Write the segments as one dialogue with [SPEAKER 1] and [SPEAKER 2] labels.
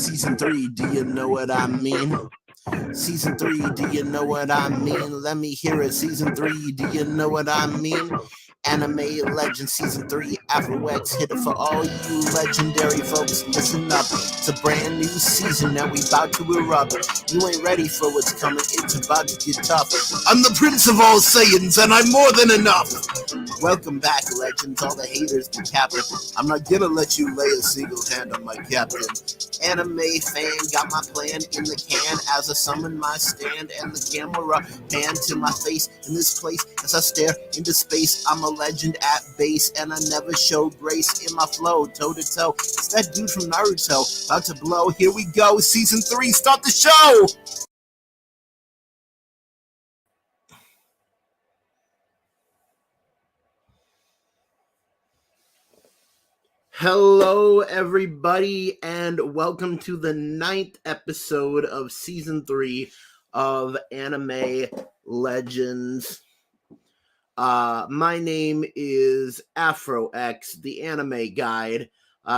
[SPEAKER 1] Season 3, do you know what I mean? Season 3, do you know what I mean? Let me hear it. Season 3, do you know what I mean? Anime Legend Season 3, Afro X hit it for all you legendary folks. Listen up, it's a brand new season and we about to erupt. You ain't ready for what's coming, it's about to get tough. I'm the Prince of all Saiyans and I'm more than enough. Welcome back, legends, all the haters, the captain. I'm not gonna let you lay a single hand on my captain. Anime fan, got my plan in the can as I summon my stand and the camera pan to my face in this place as I stare into space. I'm a legend at base and I never show grace in my flow, toe to toe. It's that dude from Naruto, about to blow. Here we go, season 3, start the show! Hello, everybody, and welcome to the 9th episode of Season 3 of Anime Legends. My name is Afro X, the anime guide,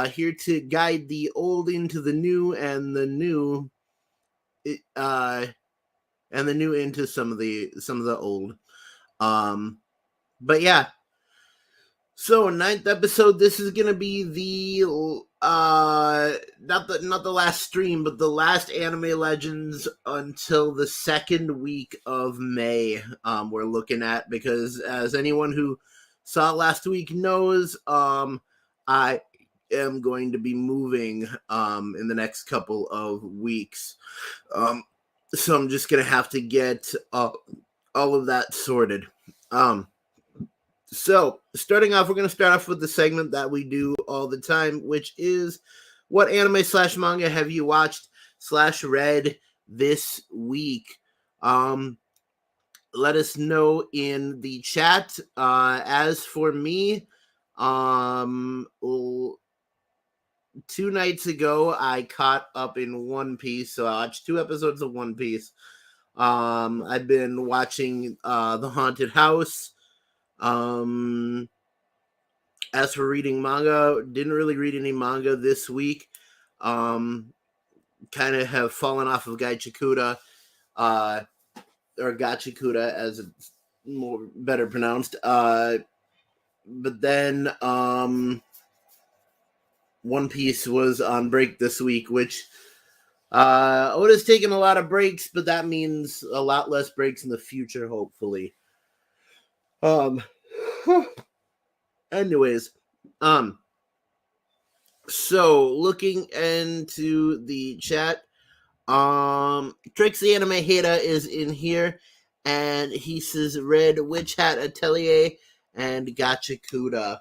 [SPEAKER 1] here to guide the old into the new and the new into some of the old. But yeah. So, 9th episode, this is going to be the, not the last stream, but the last Anime Legends until the second week of May, we're looking at, because as anyone who saw last week knows, I am going to be moving, in the next couple of weeks, so I'm just going to have to get, all of that sorted. So, starting off, we're going to start off with the segment that we do all the time, which is what anime/manga have you watched / read this week? Let us know in the chat. As for me, 2 nights ago, I caught up in One Piece, so I watched 2 episodes of One Piece. I've been watching The Haunted House. As for reading manga, didn't really read any manga this week. Kind of have fallen off of Gaichikuta, or Gachikuta as it's better pronounced. But then One Piece was on break this week, which Oda's taken a lot of breaks, but that means a lot less breaks in the future, hopefully. Anyways, so looking into the chat, Trixie Anime Hater is in here, and he says Red Witch Hat Atelier and Gachikuta.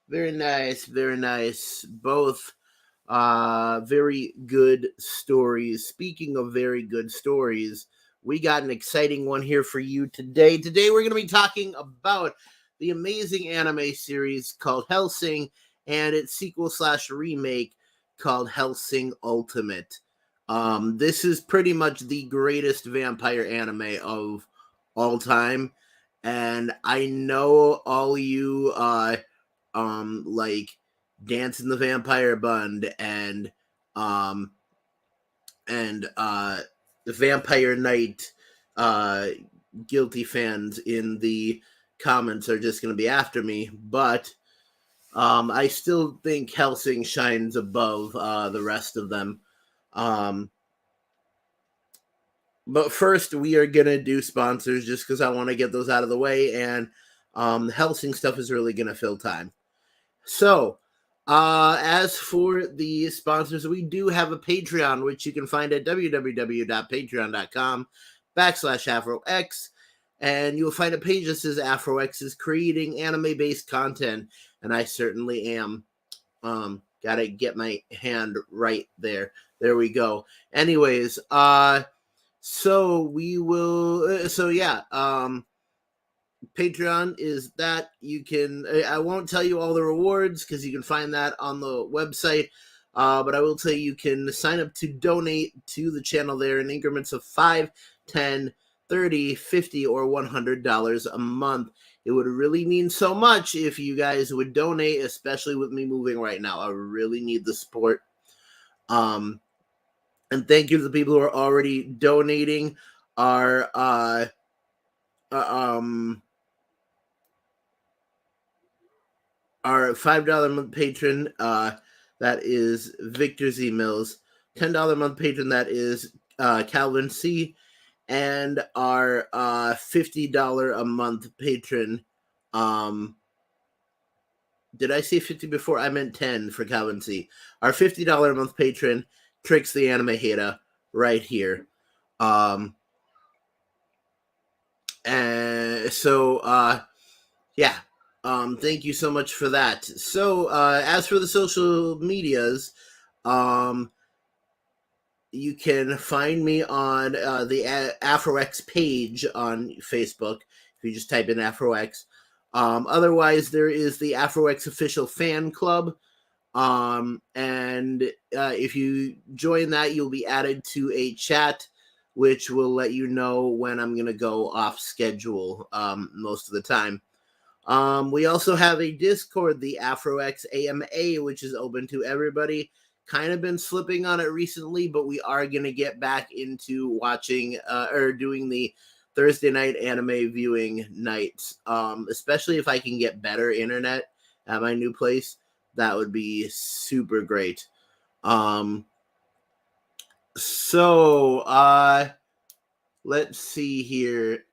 [SPEAKER 1] Very nice, very nice. Both very good stories. Speaking of very good stories, we got an exciting one here for you today. Today we're going to be talking about the amazing anime series called Hellsing and its sequel / remake called Hellsing Ultimate. This is pretty much the greatest vampire anime of all time, and I know all you like Dance in the Vampire Bund and the Vampire Knight guilty fans in the comments are just going to be after me, but I still think Hellsing shines above the rest of them. But first, we are going to do sponsors just because I want to get those out of the way, and the Hellsing stuff is really going to fill time. So, as for the sponsors, we do have a Patreon, which you can find at www.patreon.com/AfroX. And you'll find a page that says AfroX is creating anime-based content, and I certainly am. Gotta get my hand right there. There we go. Anyways, so we will. Patreon is that. You can. I won't tell you all the rewards because you can find that on the website. But I will tell you can sign up to donate to the channel there in increments of $5, $10, $30, $50, or $100 a month. It would really mean so much if you guys would donate, especially with me moving right now. I really need the support. And thank you to the people who are already donating our um our $5 a month patron, that is Victor Z Mills. $10 a month patron, that is Calvin C. And our $50 a month patron, did I say 50 before? I meant 10 for Calvin C. Our $50 a month patron, Tricks the Anime Hater, right here. And so yeah. Thank you so much for that. So, as for the social medias, um, you can find me on the AfroX page on Facebook. If you just type in AfroX. Otherwise, there is the AfroX official fan club. And if you join that, you'll be added to a chat, which will let you know when I'm going to go off schedule most of the time. We also have a Discord, the AfroX AMA, which is open to everybody. Kind of been slipping on it recently, but we are going to get back into watching or doing the Thursday night anime viewing nights, especially if I can get better internet at my new place. That would be super great. So let's see here.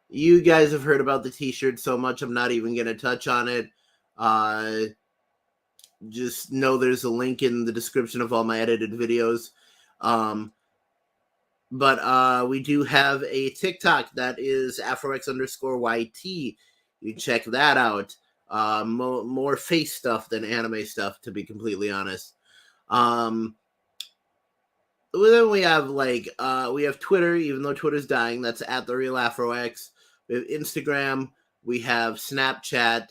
[SPEAKER 1] You guys have heard about the t-shirt so much, I'm not even going to touch on it. Just know there's a link in the description of all my edited videos. But we do have a TikTok that is AfroX_YT. You check that out. More face stuff than anime stuff, to be completely honest. Then we have we have Twitter, even though Twitter's dying. That's at the real AfroX. We have Instagram. We have Snapchat.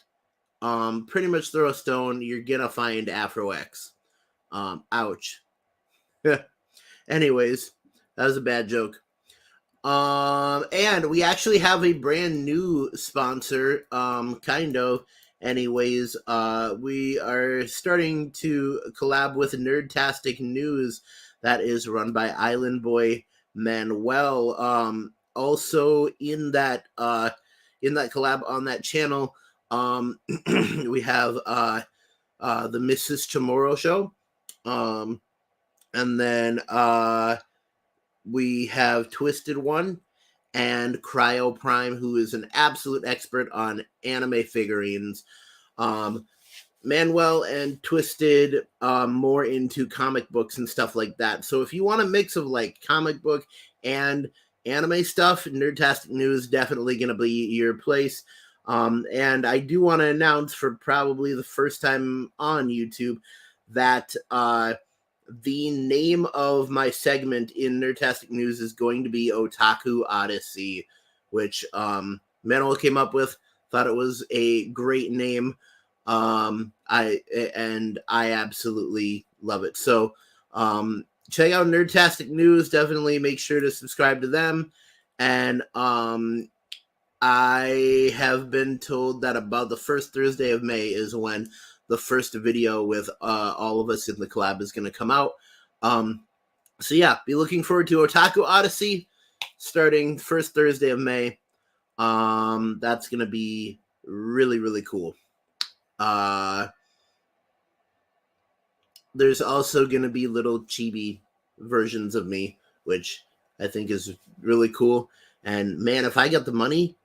[SPEAKER 1] Pretty much throw a stone, you're gonna find AfroX. Ouch. Anyways, that was a bad joke. And we actually have a brand new sponsor, kind of. Anyways, we are starting to collab with Nerdtastic News, that is run by Island Boy Manuel. Also in that collab on that channel, we have the Mrs. Chamorro show. And then we have Twisted One and Cryo Prime, who is an absolute expert on anime figurines. Manuel and Twisted more into comic books and stuff like that. So if you want a mix of like comic book and anime stuff, Nerdtastic News definitely going to be your place. And I do want to announce for probably the first time on YouTube that the name of my segment in Nerdtastic News is going to be Otaku Odyssey, which Manuel came up with. Thought it was a great name. I absolutely love it. So check out Nerdtastic News. Definitely make sure to subscribe to them. And I have been told that about the first Thursday of May is when the first video with all of us in the collab is going to come out. So yeah, be looking forward to Otaku Odyssey starting first Thursday of May. That's going to be really, really cool. There's also going to be little chibi versions of me, which I think is really cool. And man, if I got the money,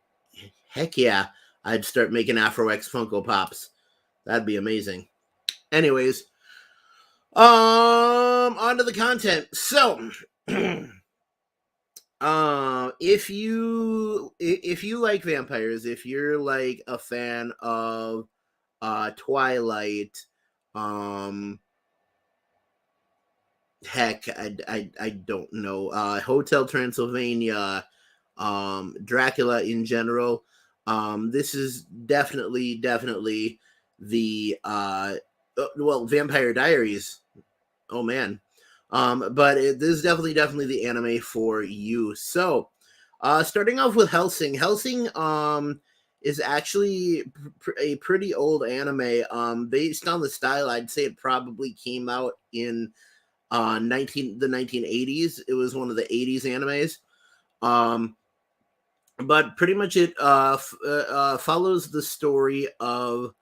[SPEAKER 1] heck yeah, I'd start making AfroX Funko Pops. That'd be amazing. Anyways, on to the content. So, if you like vampires, if you're like a fan of Twilight, heck, I don't know, Hotel Transylvania, Dracula in general, this is definitely the Vampire Diaries. Oh man. But this is definitely the anime for you. So, starting off with Hellsing. Hellsing is actually a pretty old anime. Based on the style, I'd say it probably came out in the 1980s. It was one of the 80s animes. Um, but pretty much it follows the story of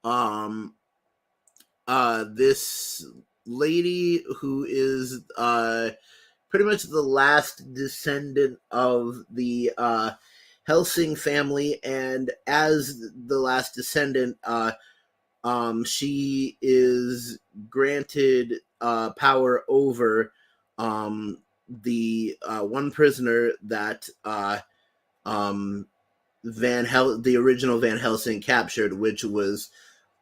[SPEAKER 1] um this lady who is pretty much the last descendant of the Hellsing family, and as the last descendant, she is granted power over the one prisoner that the original Van Helsing captured, which was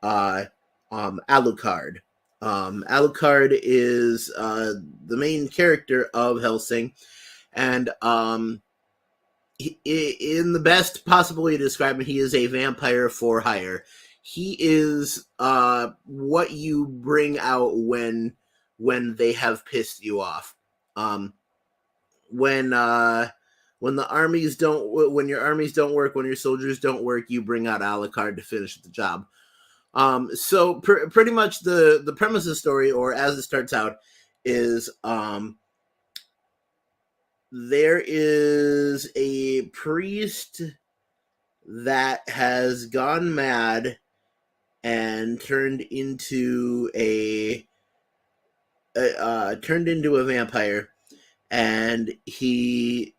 [SPEAKER 1] Alucard. Alucard is the main character of Hellsing, and in the best possible way to describe him, he is a vampire for hire. He is what you bring out when they have pissed you off. When the armies don't, when your armies don't work, when your soldiers don't work, you bring out Alucard to finish the job. So pretty much the premise of the story, or as it starts out, is there is a priest that has gone mad and turned into a vampire, and he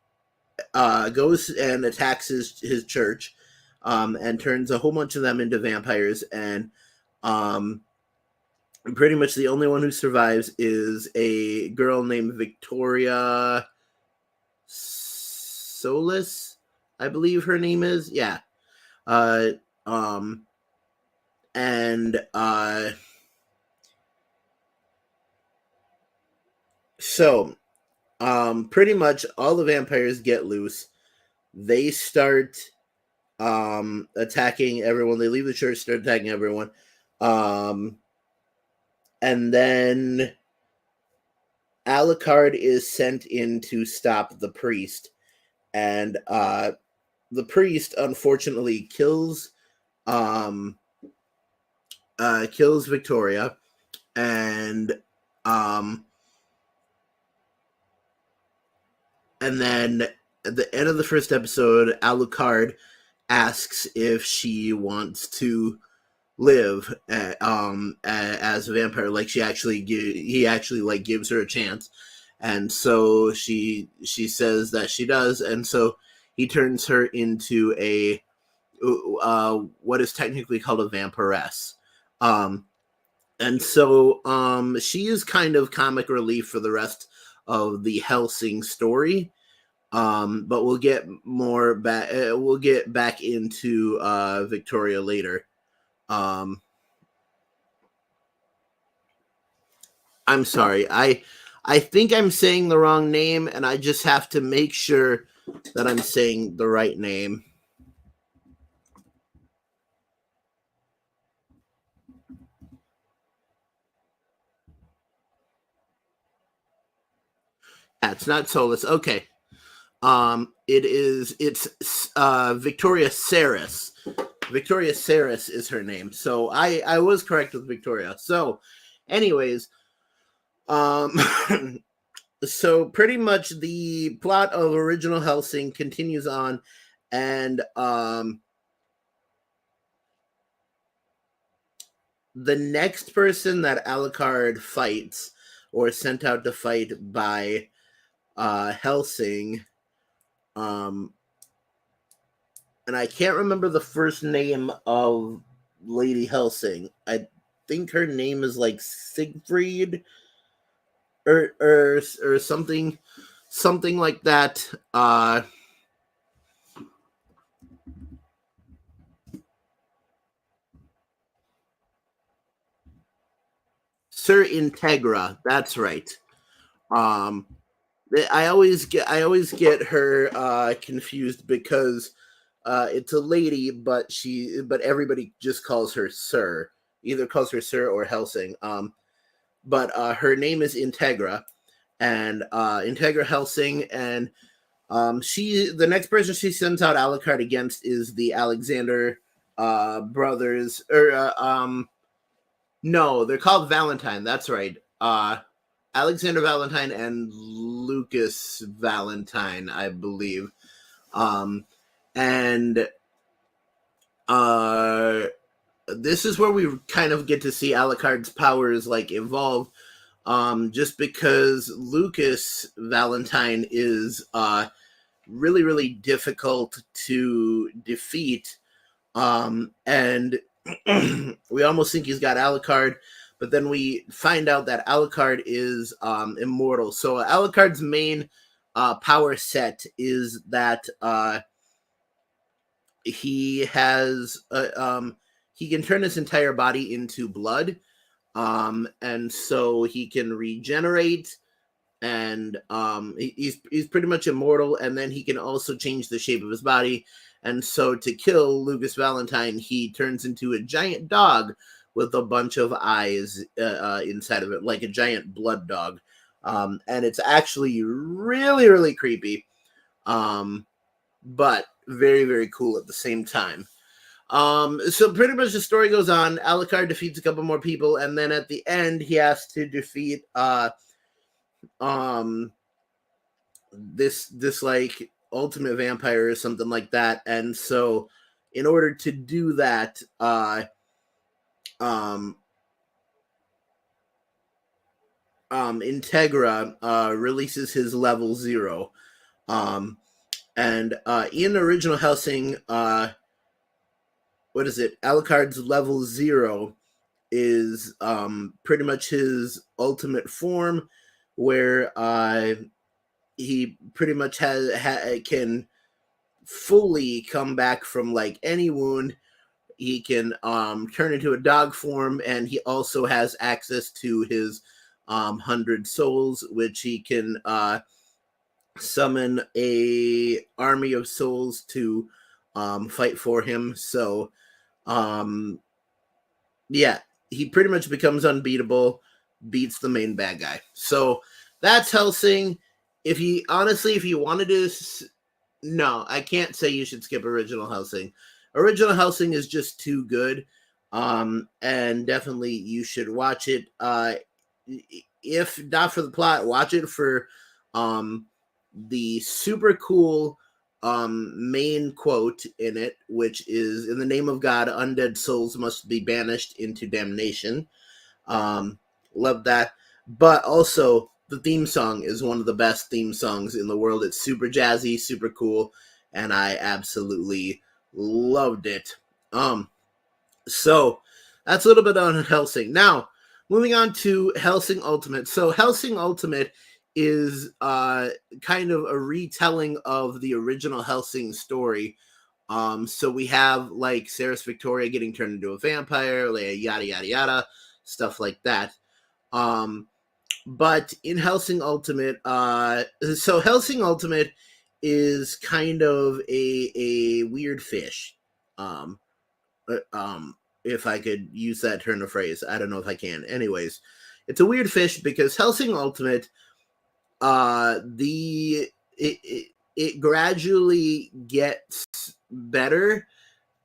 [SPEAKER 1] goes and attacks his church, and turns a whole bunch of them into vampires, and pretty much the only one who survives is a girl named Victoria Solis, I believe her name is. Yeah. And so pretty much all the vampires get loose. They start attacking everyone. They leave the church, start attacking everyone. And then Alucard is sent in to stop the priest, and the priest unfortunately kills Victoria, and then at the end of the first episode, Alucard asks if she wants to live as a vampire. Like he actually like gives her a chance, and so she says that she does, and so he turns her into a what is technically called a vampiress. And so she is kind of comic relief for the rest of the Hellsing story. But we'll get more back. We'll get back into Victoria later. I'm sorry. I think I'm saying the wrong name, and I just have to make sure that I'm saying the right name. It's not Solus. Okay. It's Victoria Saris. Victoria Saris is her name. So I was correct with Victoria. So anyways, so pretty much the plot of original Hellsing continues on, and the next person that Alucard fights, or is sent out to fight by Hellsing, and I can't remember the first name of Lady Hellsing. I think her name is like Siegfried, or something like that. Sir Integra, that's right. I always get her confused because it's a lady, but everybody just calls her Sir. Either calls her Sir or Hellsing. But her name is Integra, and Integra Hellsing, and The next person she sends out Alucard against is the Alexander brothers, no, they're called Valentine. That's right. Alexander Valentine and Lucas Valentine, I believe. And this is where we kind of get to see Alucard's powers like evolve. Just because Lucas Valentine is really, really difficult to defeat. And we almost think he's got Alucard, but then we find out that Alucard is immortal. So Alucard's main power set is that he has he can turn his entire body into blood, and so he can regenerate, and he's pretty much immortal. And then he can also change the shape of his body. And so to kill Lucas Valentine, he turns into a giant dog with a bunch of eyes inside of it, like a giant blood dog. And it's actually really, really creepy, but very, very cool at the same time. So pretty much the story goes on. Alucard defeats a couple more people, and then at the end, he has to defeat this like ultimate vampire or something like that. And so in order to do that, Integra releases his level 0. And in original Hellsing, what is it? Alucard's level 0 is pretty much his ultimate form, where he pretty much can fully come back from like any wound. He can turn into a dog form, and he also has access to his 100 souls, which he can summon a army of souls to fight for him. So yeah, he pretty much becomes unbeatable, beats the main bad guy. So that's Hellsing. If you wanted to, no, I can't say you should skip original Hellsing. Original Hellsing is just too good, and definitely you should watch it. If not for the plot, watch it for the super cool main quote in it, which is, "In the name of God, undead souls must be banished into damnation." Love that. But also, the theme song is one of the best theme songs in the world. It's super jazzy, super cool, and I absolutely loved it. So that's a little bit on Hellsing. Now, moving on to Hellsing Ultimate. So Hellsing Ultimate is kind of a retelling of the original Hellsing story. So we have like Ceres Victoria getting turned into a vampire, like yada yada yada, stuff like that. But in Hellsing Ultimate, so Hellsing Ultimate is kind of a weird fish. If I could use that turn of phrase, I don't know if I can. Anyways, it's a weird fish because Hellsing Ultimate, it gradually gets better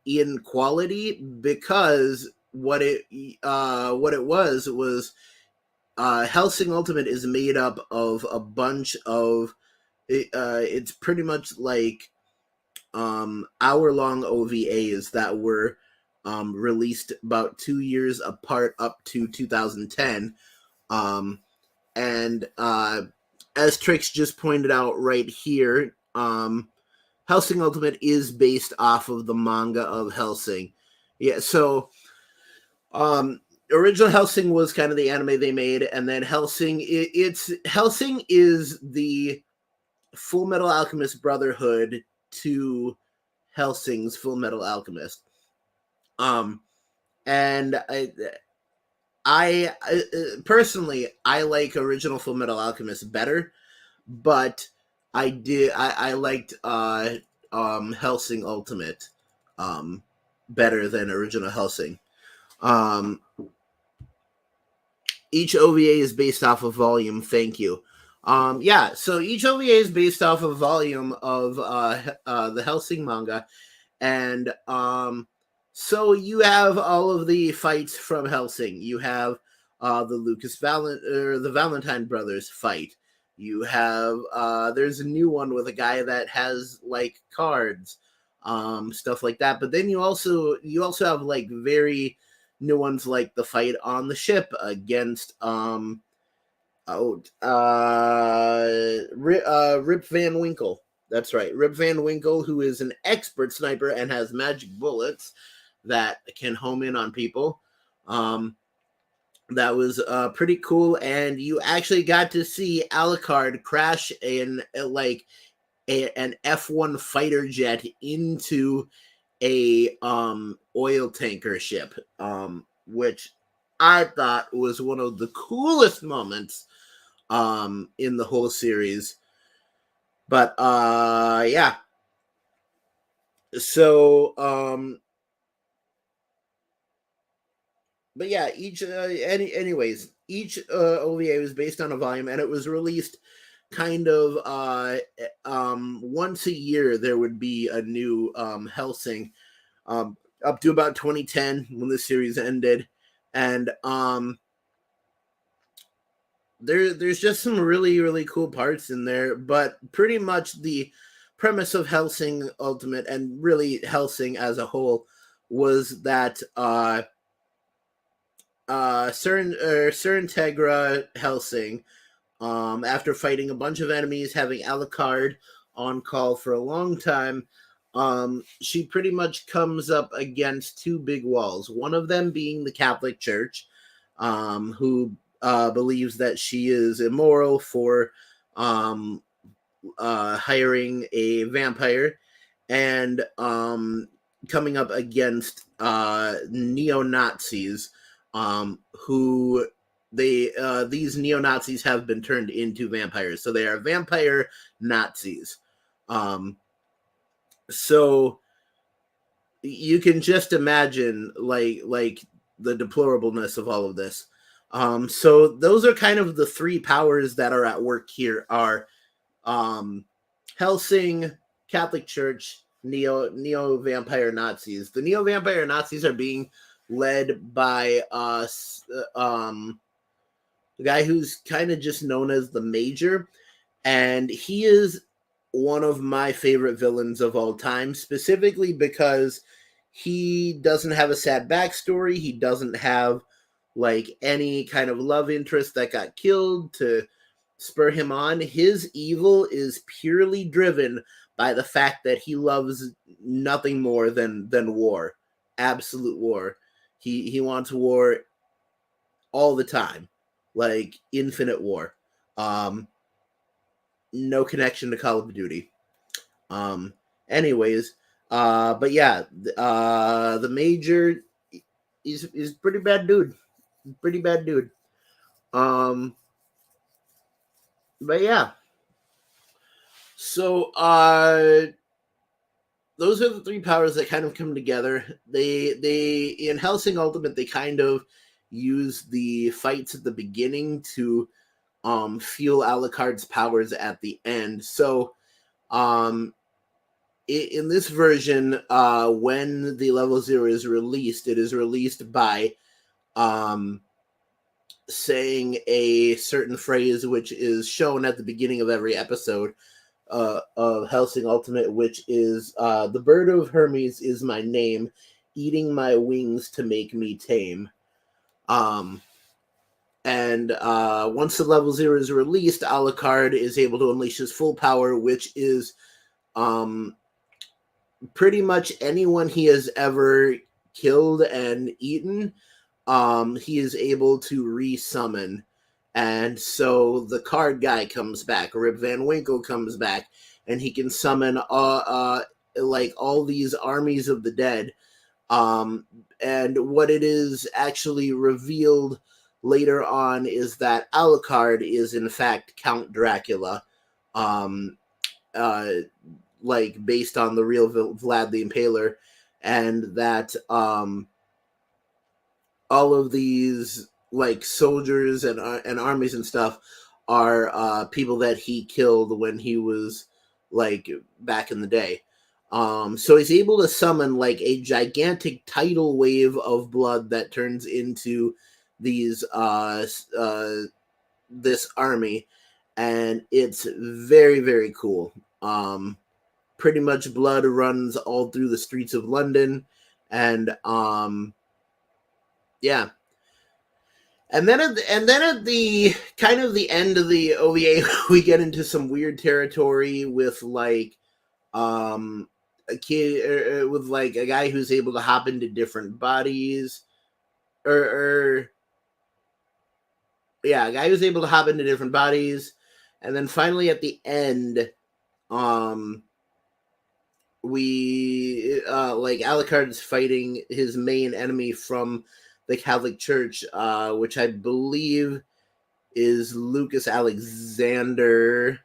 [SPEAKER 1] in quality, because what it was Hellsing Ultimate is made up of a bunch of it's pretty much like hour-long OVAs that were released about 2 years apart up to 2010. And as Trix just pointed out right here, Hellsing Ultimate is based off of the manga of Hellsing. Yeah, so original Hellsing was kind of the anime they made, and then Hellsing is the Full Metal Alchemist Brotherhood to Hellsing's Full Metal Alchemist. And I personally, I like original Full Metal Alchemist better, but I liked Hellsing Ultimate better than original Hellsing. Each OVA is based off of volume. Thank you. Yeah, so each OVA is based off a volume of the Hellsing manga, and so you have all of the fights from Hellsing. You have the Valentine brothers fight. You have there's a new one with a guy that has like cards, stuff like that. But then you also have like very new ones like the fight on the ship against Rip Van Winkle. That's right, Rip Van Winkle, who is an expert sniper and has magic bullets that can home in on people. That was pretty cool, and you actually got to see Alucard crash an F1 fighter jet into a oil tanker ship, which I thought was one of the coolest moments in the whole series. But yeah. So but yeah, each OVA was based on a volume, and it was released kind of once a year. There would be a new Hellsing, up to about 2010 when the series ended. And there's just some really really cool parts in there, but pretty much the premise of Hellsing Ultimate, and really Hellsing as a whole, was that Sir Integra Hellsing, after fighting a bunch of enemies, having Alucard on call for a long time, she pretty much comes up against two big walls. One of them being the Catholic Church, who believes that she is immoral for hiring a vampire, and coming up against neo-Nazis, who these neo-Nazis have been turned into vampires, so they are vampire Nazis. So you can just imagine like the deplorableness of all of this. So those are kind of the three powers that are at work here: are Hellsing, Catholic Church, neo vampire Nazis. The neo vampire Nazis are being led by the guy who's kind of just known as the Major, and he is one of my favorite villains of all time, specifically because he doesn't have a sad backstory. He doesn't have like any kind of love interest that got killed to spur him on. His evil is purely driven by the fact that he loves nothing more than war, absolute war. He wants war all the time, like infinite war. Um, no connection to Call of Duty. Um, anyways, but yeah, the Major is pretty bad dude. Pretty bad dude. Um, but yeah. So those are the three powers that kind of come together. They in Hellsing Ultimate, they kind of use the fights at the beginning to fuel Alucard's powers at the end. So um in this version, when the level 0 is released, it is released by um saying a certain phrase which is shown at the beginning of every episode of Hellsing Ultimate, which is the bird of Hermes is my name, eating my wings to make me tame. Um, and once the level 0 is released, Alucard is able to unleash his full power, which is um, pretty much anyone he has ever killed and eaten. He is able to resummon. And so the card guy comes back, Rip Van Winkle comes back, and he can summon like all these armies of the dead. And what it is actually revealed later on is that Alucard is in fact Count Dracula, um, uh, like based on the real Vlad the Impaler, and that all of these like soldiers and armies and stuff are people that he killed when he was like back in the day. So he's able to summon like a gigantic tidal wave of blood that turns into these this army, and it's very, very cool. Pretty much blood runs all through the streets of London, and yeah. And then at the kind of the end of the OVA, we get into some weird territory with like a kid with like a guy who's able to hop into different bodies, or yeah, a guy who's able to hop into different bodies, and then finally at the end, um, we like Alucard's fighting his main enemy from the Catholic Church, which I believe is Lucas Alexander,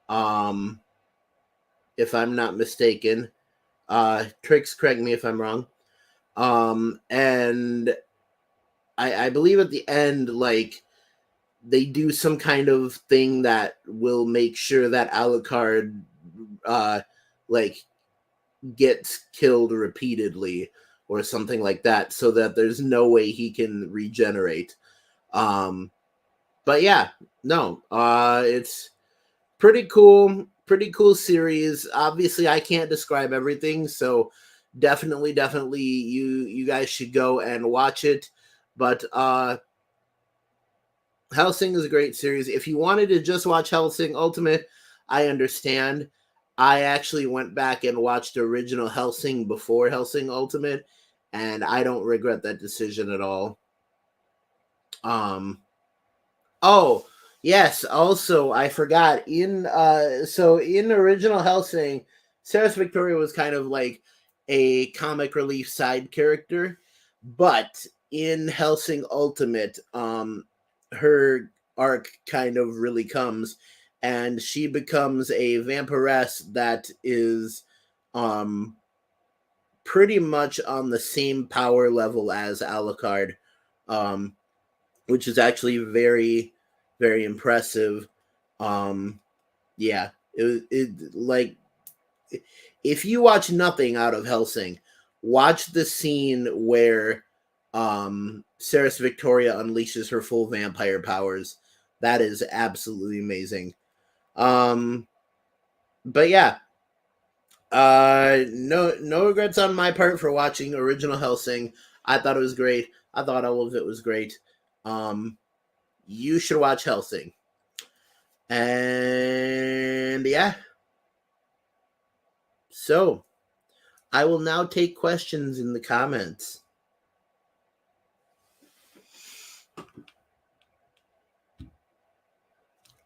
[SPEAKER 1] um, if I'm not mistaken. Tricks, correct me if I'm wrong. And I believe at the end, like, they do some kind of thing that will make sure that Alucard, like, gets killed repeatedly or something like that, so that there's no way he can regenerate. But yeah, no, it's pretty cool series. Obviously, I can't describe everything, so definitely, you guys should go and watch it. But Hellsing is a great series. If you wanted to just watch Hellsing Ultimate, I understand. I actually went back and watched original Hellsing before Hellsing Ultimate, and I don't regret that decision at all. Oh, yes, also I forgot in original Hellsing, Sarah Victoria was kind of like a comic relief side character, but in Hellsing Ultimate, her arc kind of really comes, and she becomes a vampiress that is um pretty much on the same power level as Alucard. Um which is actually very, very impressive. Um, yeah, it like if you watch nothing out of Hellsing, watch the scene where Sarah Victoria unleashes her full vampire powers. That is absolutely amazing. Um, but yeah, no regrets on my part for watching original Hellsing. I thought it was great. I thought all of it was great. You should watch Hellsing. And yeah. So, I will now take questions in the comments.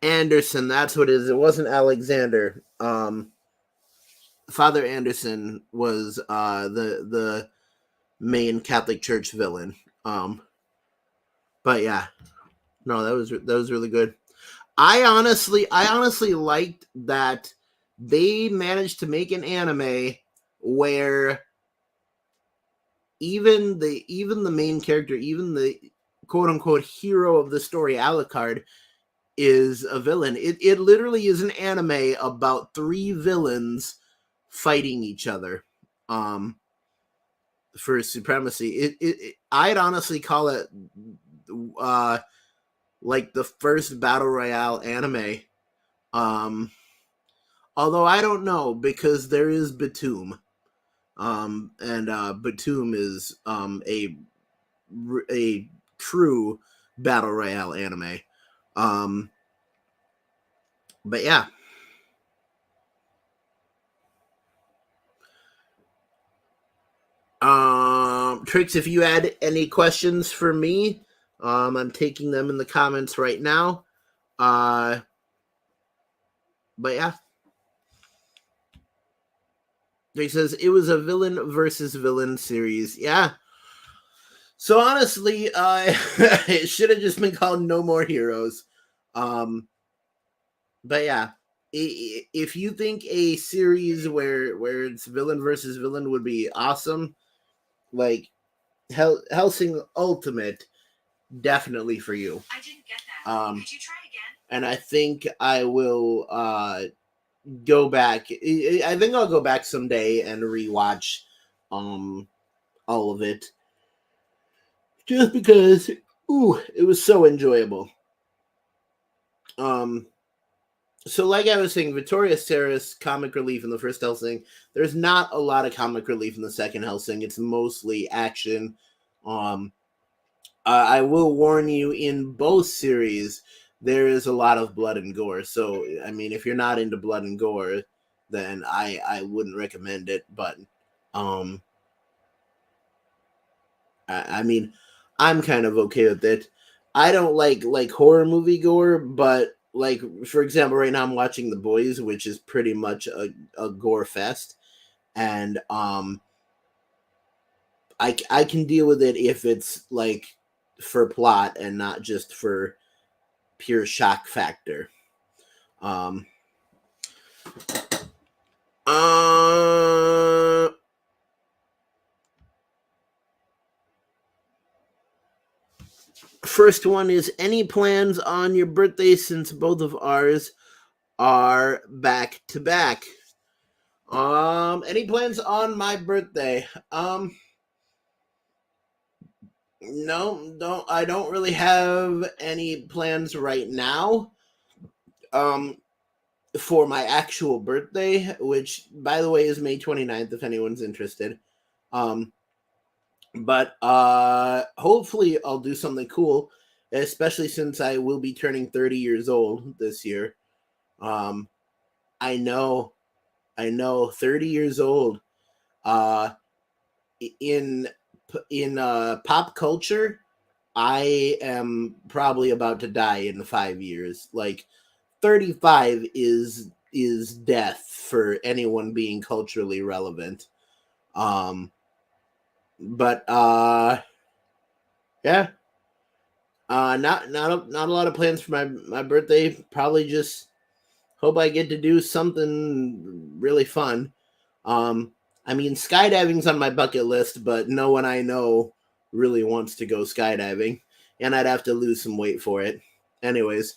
[SPEAKER 1] Anderson, that's what it is. It wasn't Alexander. Father Anderson was the main Catholic Church villain. But yeah, no, that was really good. I honestly liked that they managed to make an anime where even the main character, even the quote unquote hero of the story, Alucard, is a villain. It literally is an anime about three villains fighting each other for supremacy. I'd honestly call it like the first battle royale anime. Um, Although I don't know, because there is Batum. And Batum is a true battle royale anime. Um, but yeah. Tricks, if you had any questions for me, I'm taking them in the comments right now. But yeah. He says it was a villain versus villain series. Yeah. So honestly, it should have just been called No More Heroes. But yeah, if you think a series where it's villain versus villain would be awesome, like Hellsing Ultimate, definitely for you. I didn't get that. Could you try again? and I think I will go back. I think I'll go back someday and rewatch all of it, just because it was so enjoyable. Um, so like I was saying, Victoria Saris comic relief in the first Hellsing. There's not a lot of comic relief in the second Hellsing. It's mostly action. Um, I will warn you, in both series, there is a lot of blood and gore. So, I mean, if you're not into blood and gore, then I wouldn't recommend it. But, um, I mean, I'm kind of okay with it. I don't like horror movie gore, but like for example, right now I'm watching The Boys, which is pretty much a gore fest, and I can deal with it if it's like for plot and not just for pure shock factor. Um, uh, First one is, any plans on your birthday since both of ours are back to back? Any plans on my birthday? No, don't. I don't really have any plans right now. Um, for my actual birthday, which by the way is May 29th, if anyone's interested. Um, but hopefully I'll do something cool, especially since I will be turning 30 years old this year. Um, I know, 30 years old. Uh, in pop culture, I am probably about to die in 5 years. Like 35 is death for anyone being culturally relevant. Um, but yeah, not a lot of plans for my birthday. Probably just hope I get to do something really fun. Um, I mean, skydiving's on my bucket list, but no one I know really wants to go skydiving, and I'd have to lose some weight for it. Anyways,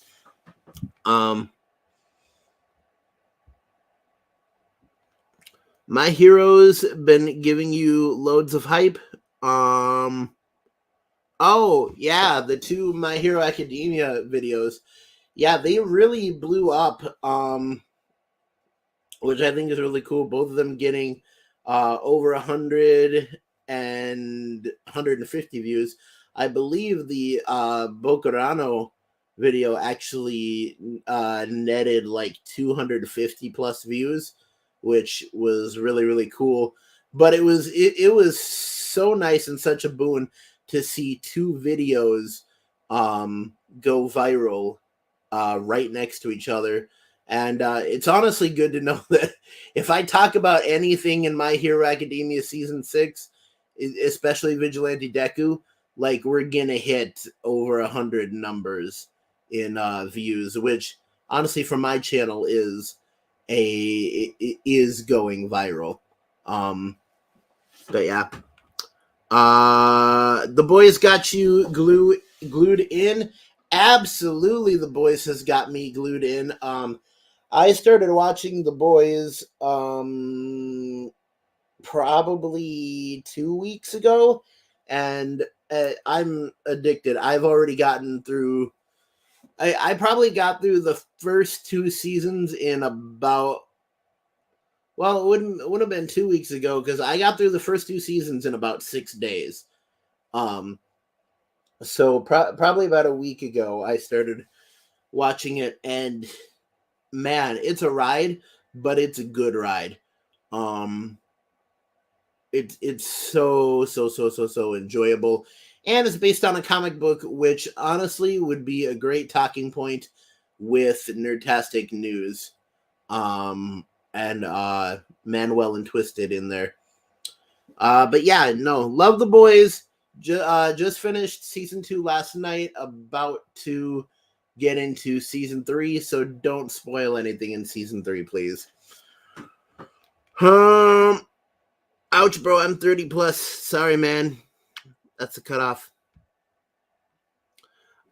[SPEAKER 1] um, My Hero's been giving you loads of hype. Um, oh yeah, the two My Hero Academia videos. Yeah, they really blew up. Which I think is really cool. Both of them getting over 100 and 150 views. I believe the Bocarano video actually netted like 250 plus views, which was really cool. But it was so nice and such a boon to see two videos go viral right next to each other. And it's honestly good to know that if I talk about anything in My Hero Academia Season 6, especially Vigilante Deku, like we're going to hit over 100 numbers in views, which honestly for my channel is going viral. Um, but yeah. The Boys got you glued in. Absolutely, The Boys has got me glued in. I started watching The Boys probably 2 weeks ago, and I'm addicted. I've already gotten through. I probably got through the first two seasons in about. Well, it would have been 2 weeks ago because I got through the first two seasons in about 6 days. Um, so probably about a week ago, I started watching it, and man, it's a ride, but it's a good ride. Um, it's so enjoyable, and it's based on a comic book, which honestly would be a great talking point with Nerdtastic News. And Manuel and Twisted in there. But yeah, no, love The Boys. Just finished season 2 last night, about to get into season 3, so don't spoil anything in season 3, please. Ouch, bro, I'm 30 plus. Sorry, man. That's a cutoff.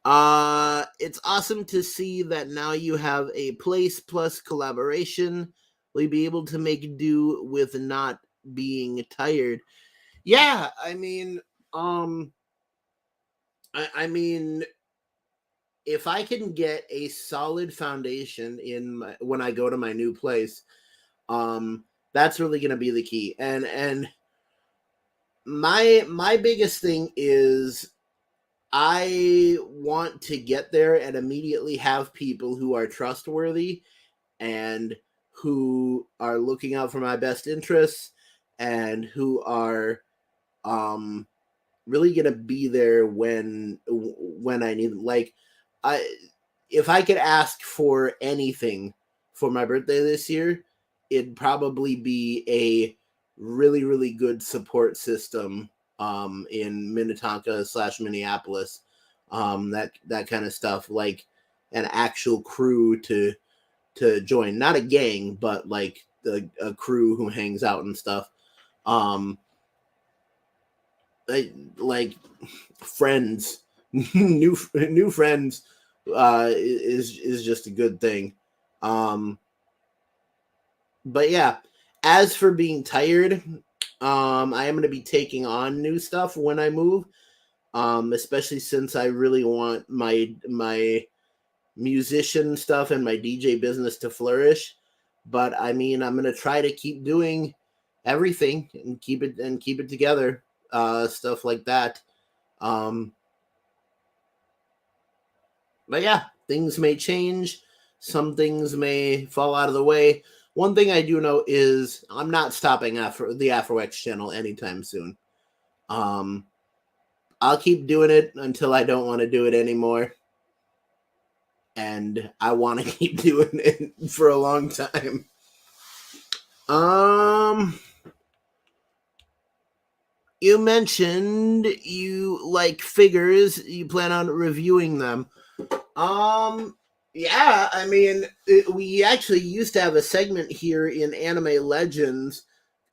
[SPEAKER 1] It's awesome to see that now you have a place plus collaboration. Will you be able to make do with not being tired? Yeah, um, I mean, if I can get a solid foundation when I go to my new place, that's really gonna be the key. And my biggest thing is I want to get there and immediately have people who are trustworthy and who are looking out for my best interests and who are um really gonna be there when I need them. Like, I if I could ask for anything for my birthday this year, it'd probably be a really good support system in Minnetonka/Minneapolis. That kind of stuff, like an actual crew to join, not a gang, but like a crew who hangs out and stuff. Um, like friends, new friends, is just a good thing. Um, but yeah, as for being tired, I am going to be taking on new stuff when I move. Especially since I really want my musician stuff and my DJ business to flourish. But I mean, I'm gonna try to keep doing everything and keep it together, stuff like that. Um, but yeah, things may change. Some things may fall out of the way. One thing I do know is I'm not stopping after the AfroX channel anytime soon. Um, I'll keep doing it until I don't want to do it anymore. And I want to keep doing it for a long time. Um, you mentioned you like figures. You plan on reviewing them. Um, yeah. We actually used to have a segment here in Anime Legends,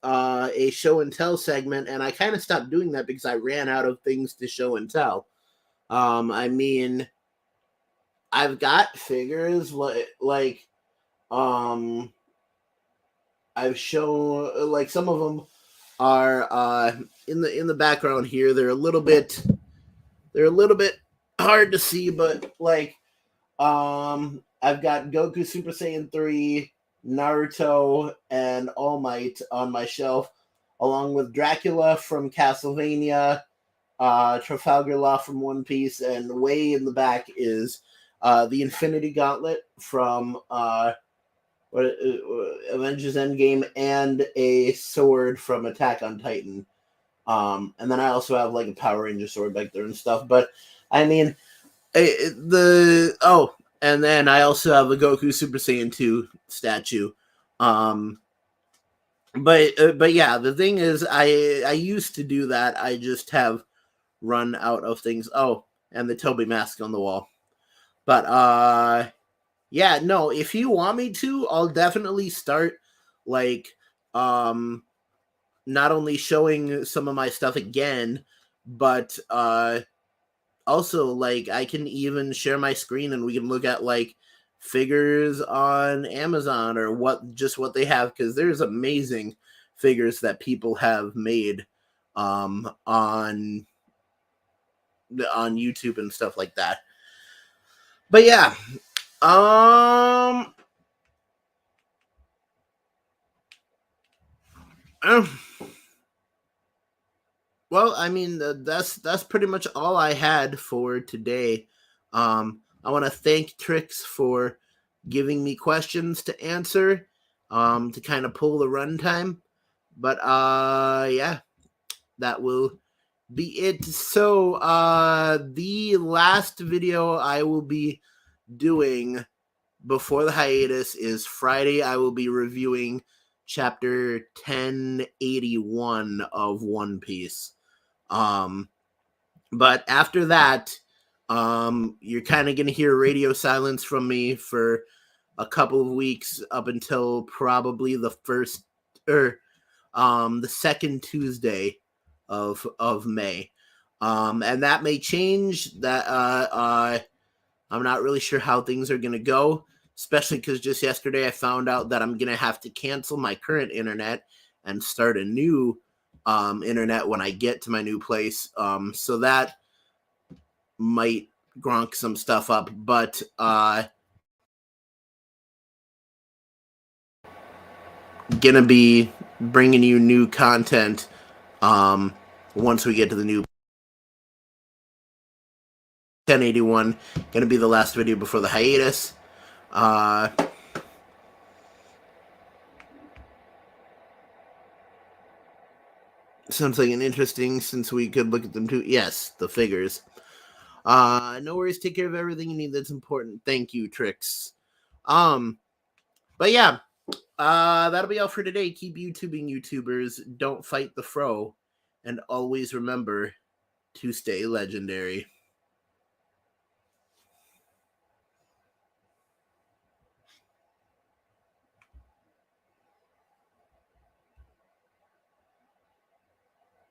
[SPEAKER 1] a show and tell segment, and I kind of stopped doing that because I ran out of things to show and tell. I mean, I've got figures like um I've shown, like, some of them are in the background here. They're a little bit hard to see, but like I've got Goku Super Saiyan 3, Naruto, and All Might on my shelf, along with Dracula from Castlevania, Trafalgar Law from One Piece, and way in the back is the Infinity Gauntlet from Avengers Endgame, and a sword from Attack on Titan. And then I also have like a Power Ranger sword back there and stuff. But I mean, and then I also have a Goku Super Saiyan 2 statue. Um, but yeah, the thing is, I used to do that. I just have run out of things. Oh, and the Toby mask on the wall. But yeah, no, if you want me to, I'll definitely start, like, um not only showing some of my stuff again, but also, like, I can even share my screen and we can look at like figures on Amazon or what they have, because there's amazing figures that people have made on YouTube and stuff like that. But yeah, um uh, well, I mean, that's pretty much all I had for today. I want to thank Trix for giving me questions to answer, to kind of pull the runtime. But yeah, that will be it. So the last video I will be doing before the hiatus is Friday. I will be reviewing chapter 1081 of One Piece. Um, but after that, you're kind of gonna hear radio silence from me for a couple of weeks, up until probably the second Tuesday of May. And that may change. That I'm not really sure how things are going to go, especially because just yesterday I found out that I'm going to have to cancel my current internet and start a new internet when I get to my new place. So that might gronk some stuff up, but gonna be bringing you new content once we get to the new 1081. Gonna be the last video before the hiatus. Sounds like an interesting, since we could look at them too. Yes, the figures. No worries. Take care of everything you need that's important. Thank you, Tricks. But yeah, that'll be all for today. Keep YouTubing, YouTubers. Don't fight the fro, and always remember to stay legendary.